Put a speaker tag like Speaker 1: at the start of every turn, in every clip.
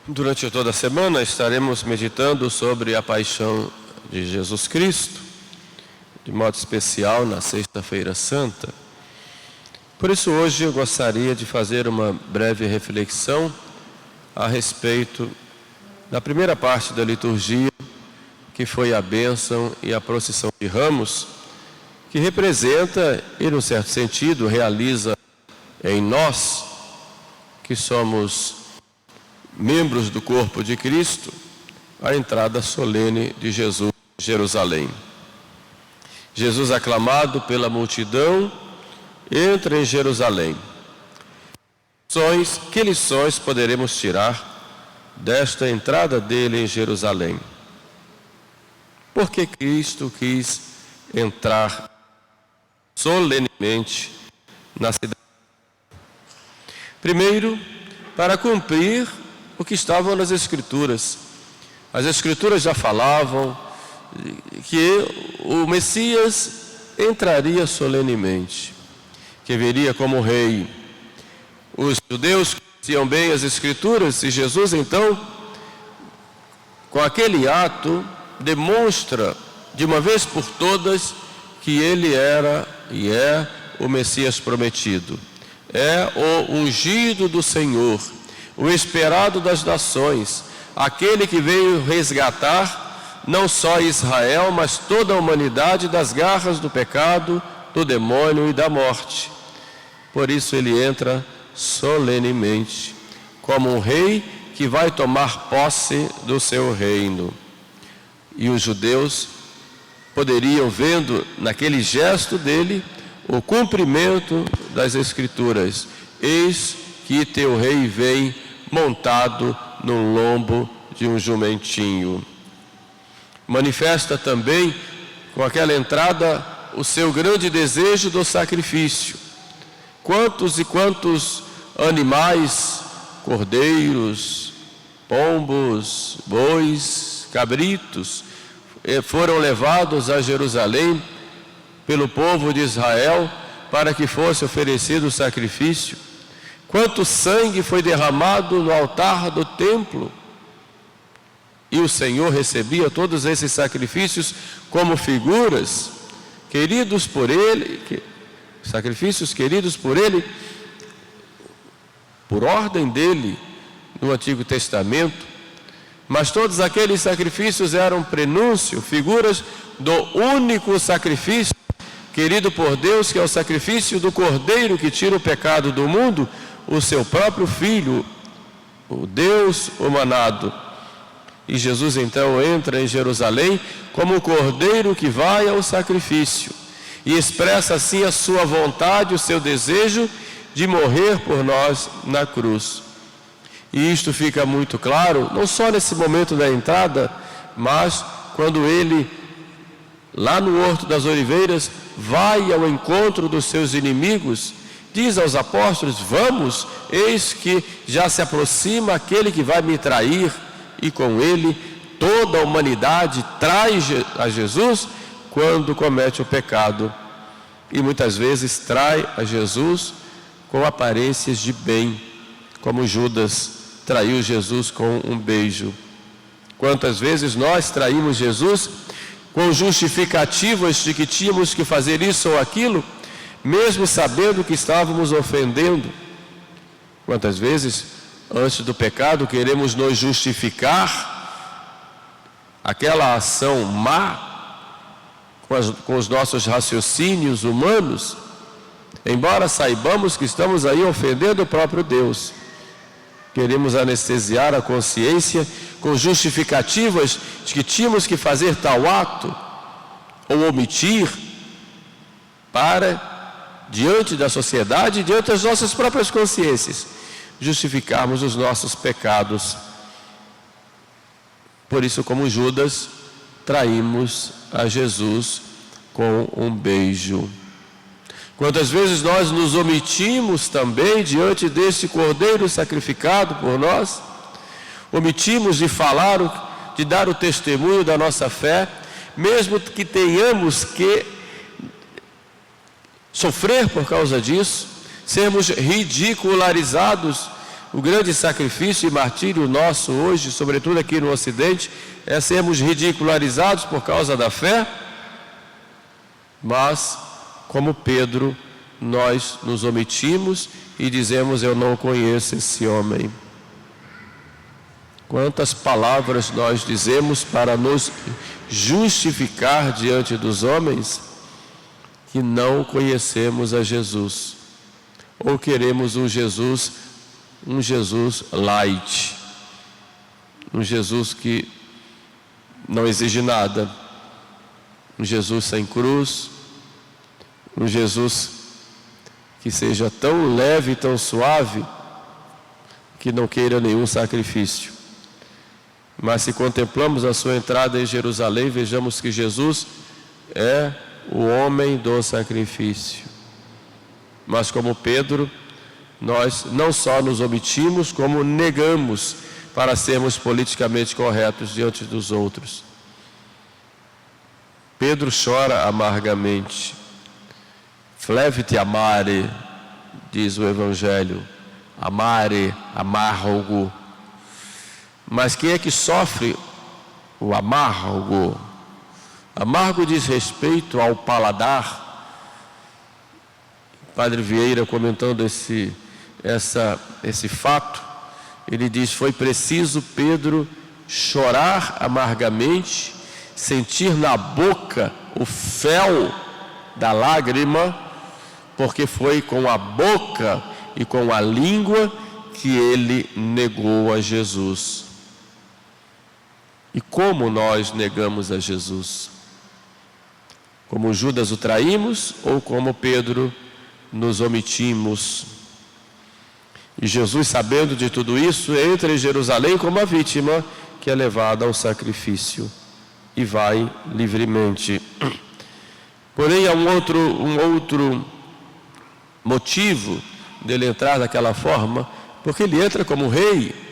Speaker 1: Durante toda a semana estaremos meditando sobre a paixão de Jesus Cristo, de modo especial na Sexta-feira Santa. Por isso hoje eu gostaria de fazer uma breve reflexão a respeito da primeira parte da liturgia, que foi a bênção e a procissão de ramos, que representa e, num certo sentido, realiza em nós, que somos membros do corpo de Cristo, a entrada solene de Jesus em Jerusalém. Jesus, aclamado pela multidão, entra em Jerusalém. Que lições poderemos tirar desta entrada dele em Jerusalém? Por que Cristo quis entrar solenemente na cidade? Primeiro, para cumprir o que estavam nas Escrituras. As Escrituras já falavam que o Messias entraria solenemente, que viria como rei. Os judeus conheciam bem as Escrituras e Jesus, então, com aquele ato, demonstra de uma vez por todas que ele era e é o Messias prometido. É o ungido do Senhor, o esperado das nações, aquele que veio resgatar não só Israel, mas toda a humanidade das garras do pecado, do demônio e da morte. Por isso ele entra solenemente, como um rei que vai tomar posse do seu reino. E os judeus poderiam, vendo naquele gesto dele, o cumprimento das Escrituras. Eis que teu rei vem montado no lombo de um jumentinho. Manifesta também, com aquela entrada, o seu grande desejo do sacrifício. Quantos e quantos animais, cordeiros, pombos, bois, cabritos, foram levados a Jerusalém pelo povo de Israel para que fosse oferecido o sacrifício. Quanto sangue foi derramado no altar do templo. E o Senhor recebia todos esses sacrifícios como figuras, queridos por Ele, sacrifícios queridos por Ele, por ordem dEle, no Antigo Testamento. Mas todos aqueles sacrifícios eram prenúncio, figuras do único sacrifício querido por Deus, que é o sacrifício do Cordeiro que tira o pecado do mundo, o seu próprio Filho, o Deus humanado. E Jesus então entra em Jerusalém como o Cordeiro que vai ao sacrifício e expressa assim a sua vontade, o seu desejo de morrer por nós na cruz. E isto fica muito claro, não só nesse momento da entrada, mas quando ele, lá no Horto das Oliveiras, vai ao encontro dos seus inimigos, diz aos apóstolos: vamos, eis que já se aproxima aquele que vai me trair, e com ele toda a humanidade trai a Jesus quando comete o pecado. E muitas vezes trai a Jesus com aparências de bem, como Judas traiu Jesus com um beijo. Quantas vezes nós traímos Jesus com justificativas de que tínhamos que fazer isso ou aquilo, mesmo sabendo que estávamos ofendendo. Quantas vezes, antes do pecado, queremos nos justificar aquela ação má com os nossos raciocínios humanos, embora saibamos que estamos aí ofendendo o próprio Deus. Queremos anestesiar a consciência com justificativas de que tínhamos que fazer tal ato ou omitir para, diante da sociedade, diante das nossas próprias consciências, justificarmos os nossos pecados. Por isso, como Judas, traímos a Jesus com um beijo. Quantas vezes nós nos omitimos também diante desse Cordeiro sacrificado por nós? Omitimos de falar, de dar o testemunho da nossa fé, mesmo que tenhamos que sofrer por causa disso, sermos ridicularizados o grande sacrifício e martírio nosso hoje, sobretudo aqui no Ocidente, é sermos ridicularizados por causa da fé, mas, como Pedro, nós nos omitimos e dizemos: eu não conheço esse homem. Quantas palavras nós dizemos para nos justificar diante dos homens que não conhecemos a Jesus, ou queremos um Jesus light, um Jesus que não exige nada, um Jesus sem cruz, um Jesus que seja tão leve e tão suave que não queira nenhum sacrifício. Mas se contemplamos a sua entrada em Jerusalém, vejamos que Jesus é o homem do sacrifício. Mas como Pedro, nós não só nos omitimos, como negamos para sermos politicamente corretos diante dos outros. Pedro chora amargamente. Flevite amare, diz o Evangelho. Amare, amargo. Mas quem é que sofre o amargo? Amargo diz respeito ao paladar. Padre Vieira, comentando esse fato, ele diz: foi preciso Pedro chorar amargamente, sentir na boca o fel da lágrima, porque foi com a boca e com a língua que ele negou a Jesus. E como nós negamos a Jesus? Como Judas o traímos ou como Pedro nos omitimos? E Jesus, sabendo de tudo isso, entra em Jerusalém como a vítima que é levada ao sacrifício e vai livremente. Porém, há um outro motivo dele entrar daquela forma, porque ele entra como rei.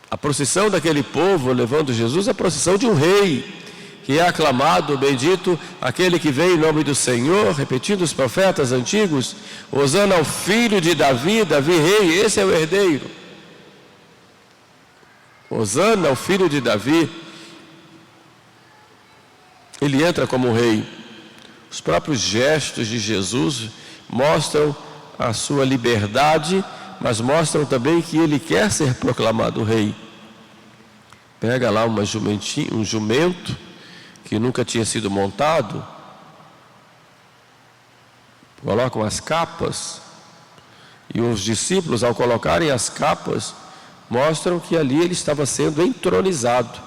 Speaker 1: A procissão daquele povo levando Jesus é a procissão de um rei, que é aclamado: bendito aquele que vem em nome do Senhor, repetindo os profetas antigos, hosana ao filho de Davi, Davi rei, esse é o herdeiro. Hosana ao filho de Davi. Ele entra como rei. Os próprios gestos de Jesus mostram a sua liberdade, mas mostram também que ele quer ser proclamado rei. Pega lá um jumento que nunca tinha sido montado, colocam as capas, e os discípulos, ao colocarem as capas, mostram que ali ele estava sendo entronizado.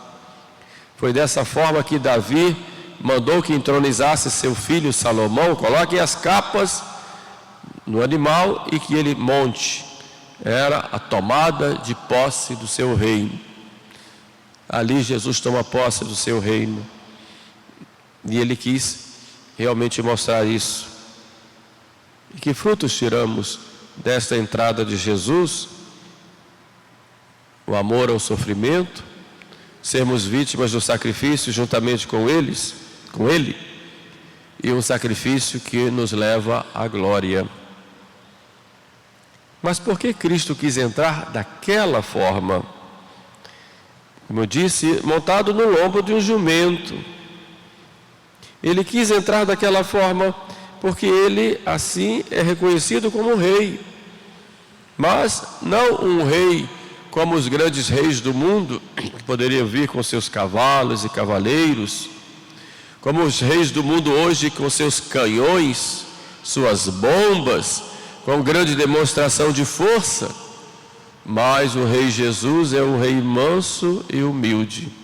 Speaker 1: Foi dessa forma que Davi mandou que entronizasse seu filho Salomão: coloquem as capas no animal e que ele monte. Era a tomada de posse do seu reino. Ali Jesus toma posse do seu reino. E ele quis realmente mostrar isso. E que frutos tiramos desta entrada de Jesus? O amor ao sofrimento, sermos vítimas do sacrifício juntamente com ele, e um sacrifício que nos leva à glória. Mas por que Cristo quis entrar daquela forma? Como eu disse, montado no lombo de um jumento. Ele quis entrar daquela forma porque ele assim é reconhecido como rei. Mas não um rei como os grandes reis do mundo, que poderiam vir com seus cavalos e cavaleiros, como os reis do mundo hoje com seus canhões, suas bombas, com grande demonstração de força. Mas o rei Jesus é um rei manso e humilde.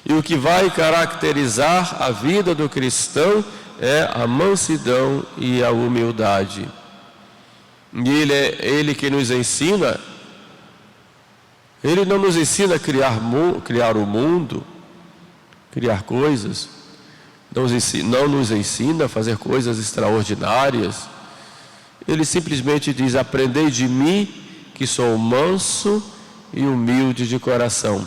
Speaker 1: E o que vai caracterizar a vida do cristão é a mansidão e a humildade. E ele que nos ensina. Ele não nos ensina a criar o mundo, criar coisas. Não nos ensina a fazer coisas extraordinárias. Ele simplesmente diz: aprendei de mim, que sou manso e humilde de coração.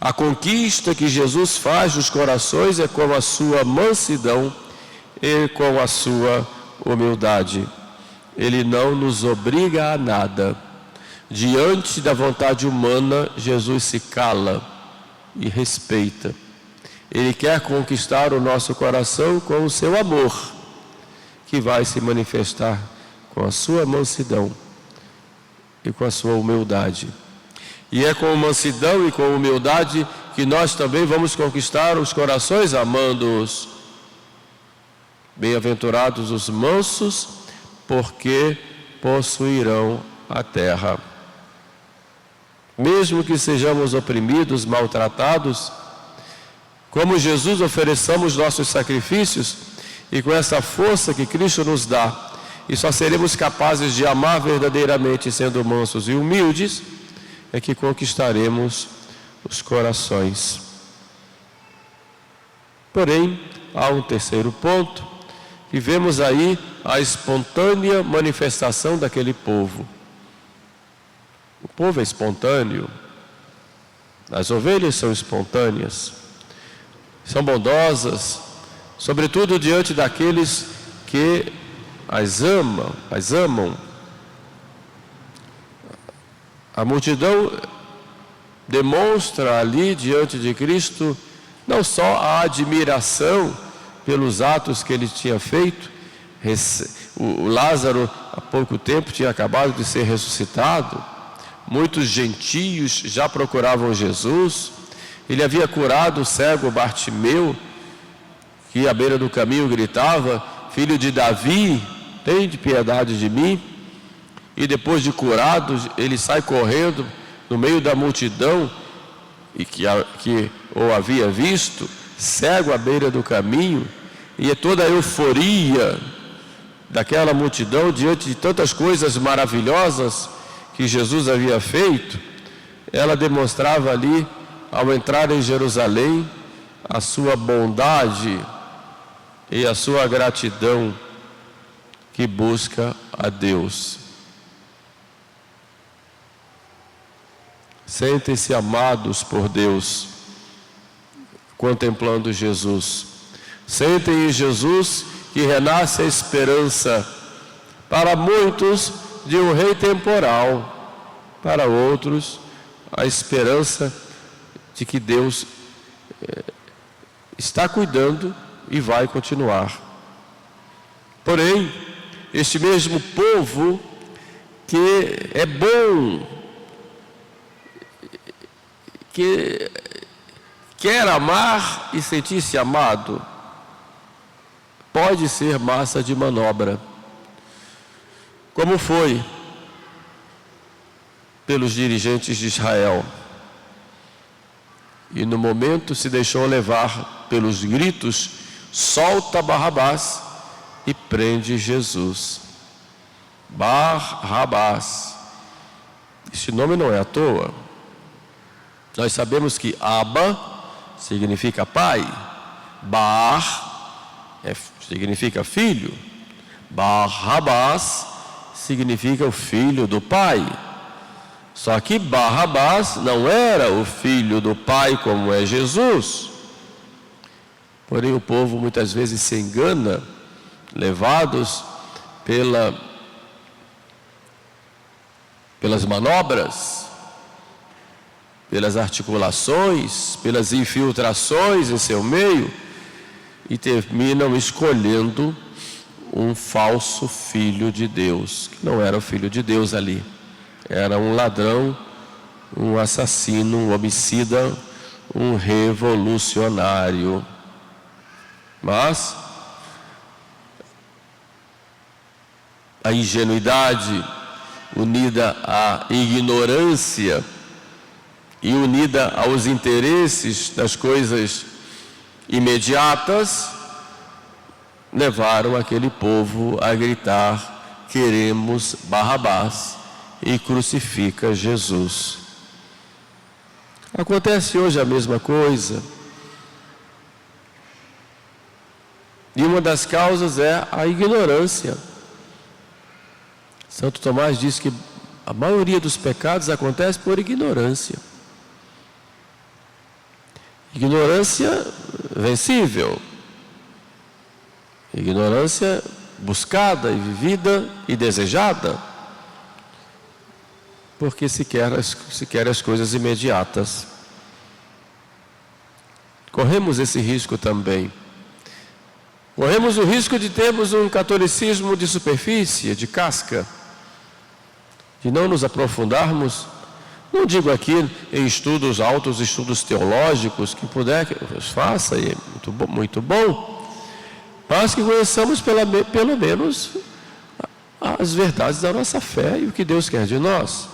Speaker 1: A conquista que Jesus faz dos corações é com a sua mansidão e com a sua humildade. Ele não nos obriga a nada. diante da vontade humana, Jesus se cala e respeita. Ele quer conquistar o nosso coração com o seu amor, que vai se manifestar com a sua mansidão e com a sua humildade. E é com mansidão e com humildade que nós também vamos conquistar os corações amando-os. Bem-aventurados os mansos, porque possuirão a terra. Mesmo que sejamos oprimidos, maltratados, como Jesus, ofereçamos nossos sacrifícios e com essa força que Cristo nos dá, e só seremos capazes de amar verdadeiramente sendo mansos e humildes, é que conquistaremos os corações. Porém, há um terceiro ponto, e vemos aí a espontânea manifestação daquele povo. O povo é espontâneo, as ovelhas são espontâneas, são bondosas, sobretudo diante daqueles que as amam. A multidão demonstra ali diante de Cristo não só a admiração pelos atos que ele tinha feito. O Lázaro há pouco tempo tinha acabado de ser ressuscitado, muitos gentios já procuravam Jesus. Ele havia curado o cego Bartimeu, que à beira do caminho gritava: filho de Davi, tende piedade de mim. E depois de curado, ele sai correndo no meio da multidão, e que o havia visto, cego à beira do caminho, e é toda a euforia daquela multidão diante de tantas coisas maravilhosas que Jesus havia feito. Ela demonstrava ali, ao entrar em Jerusalém, a sua bondade e a sua gratidão que busca a Deus. Sentem-se amados por Deus, contemplando Jesus. Sentem em Jesus que renasce a esperança, para muitos de um rei temporal, para outros a esperança de que Deus está cuidando e vai continuar. Porém, este mesmo povo que é bom, que quer amar e sentir-se amado, pode ser massa de manobra, como foi pelos dirigentes de Israel. E no momento se deixou levar pelos gritos: solta Barrabás e prende Jesus. Barrabás, esse nome não é à toa. Nós sabemos que Abba significa pai, Bar significa filho, Barrabás significa o filho do pai. Só que Barrabás não era o filho do pai como é Jesus. Porém, o povo muitas vezes se engana, levados pelas manobras, pelas articulações, pelas infiltrações em seu meio, e terminam escolhendo um falso filho de Deus, que não era o filho de Deus ali. Era um ladrão, um assassino, um homicida, um revolucionário. Mas a ingenuidade unida à ignorância e unida aos interesses das coisas imediatas, levaram aquele povo a gritar: queremos Barrabás, e crucifica Jesus. Acontece hoje a mesma coisa, e uma das causas é a ignorância. Santo Tomás diz que a maioria dos pecados acontece por ignorância. Ignorância vencível, ignorância buscada e vivida e desejada. porque se quer as coisas imediatas. Corremos esse risco também. Corremos o risco de termos um catolicismo de superfície, de casca, de não nos aprofundarmos, não digo aqui em estudos altos, estudos teológicos, que puder, que faça, e é muito bom, mas que conheçamos pelo menos as verdades da nossa fé e o que Deus quer de nós.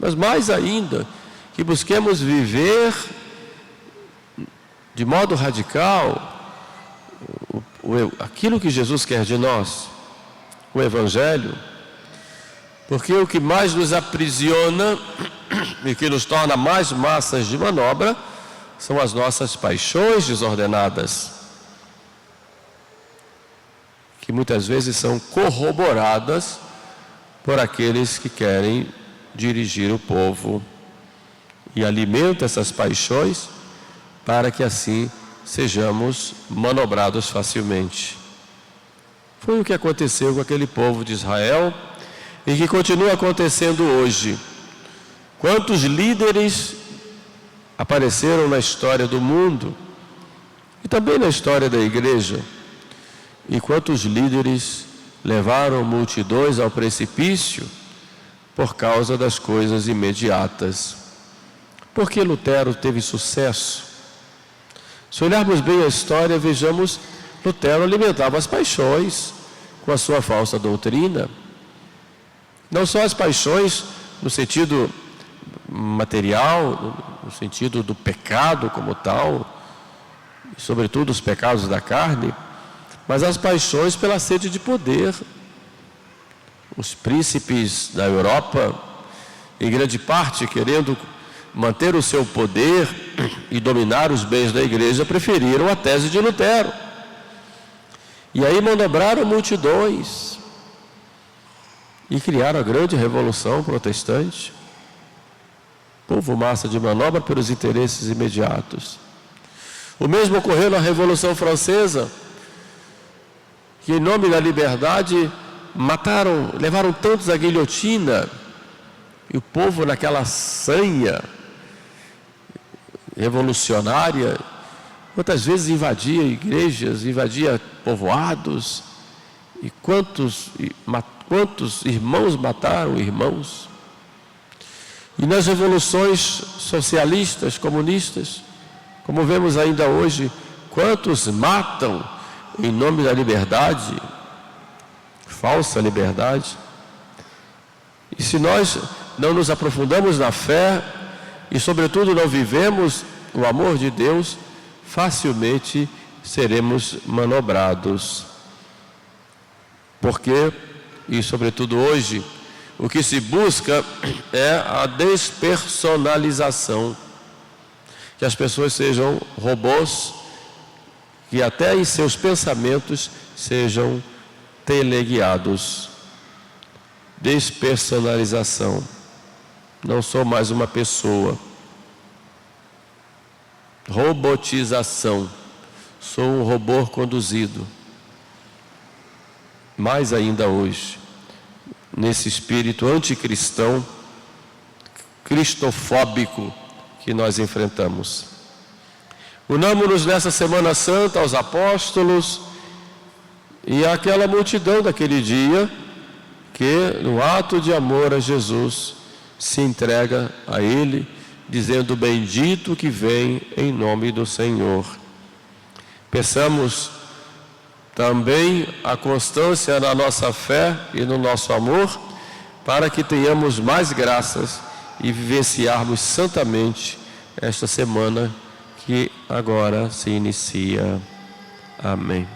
Speaker 1: Mas mais ainda, que busquemos viver de modo radical aquilo que Jesus quer de nós, o Evangelho, porque o que mais nos aprisiona e que nos torna mais massas de manobra são as nossas paixões desordenadas, que muitas vezes são corroboradas por aqueles que querem dirigir o povo e alimentam essas paixões para que assim sejamos manobrados facilmente. Foi o que aconteceu com aquele povo de Israel e que continua acontecendo hoje. Quantos líderes apareceram na história do mundo e também na história da igreja, e quantos líderes levaram multidões ao precipício por causa das coisas imediatas. Por que Lutero teve sucesso? Se olharmos bem a história, vejamos, Lutero alimentava as paixões com a sua falsa doutrina. Não só as paixões no sentido material, no sentido do pecado como tal, e sobretudo os pecados da carne, mas as paixões pela sede de poder. Os príncipes da Europa, em grande parte querendo manter o seu poder e dominar os bens da igreja, preferiram a tese de Lutero. E aí manobraram multidões e criaram a grande revolução protestante. Povo massa de manobra pelos interesses imediatos. O mesmo ocorreu na Revolução Francesa, que em nome da liberdade levaram tantos à guilhotina, e o povo naquela sanha revolucionária, quantas vezes invadia igrejas, invadia povoados, e quantos irmãos mataram irmãos. E nas revoluções socialistas, comunistas, como vemos ainda hoje, quantos matam em nome da liberdade, falsa liberdade. E se nós não nos aprofundamos na fé e sobretudo não vivemos o amor de Deus, facilmente seremos manobrados. Porque, e sobretudo hoje, o que se busca é a despersonalização, que as pessoas sejam robôs, que até em seus pensamentos sejam teleguiados. Despersonalização. Não sou mais uma pessoa. Robotização. Sou um robô conduzido. Mais ainda hoje, nesse espírito anticristão, cristofóbico que nós enfrentamos. Unamos-nos nessa Semana Santa aos apóstolos e àquela multidão daquele dia que, no ato de amor a Jesus, se entrega a Ele, dizendo: bendito que vem em nome do Senhor. Peçamos também a constância na nossa fé e no nosso amor, para que tenhamos mais graças e vivenciarmos santamente esta semana que agora se inicia. Amém.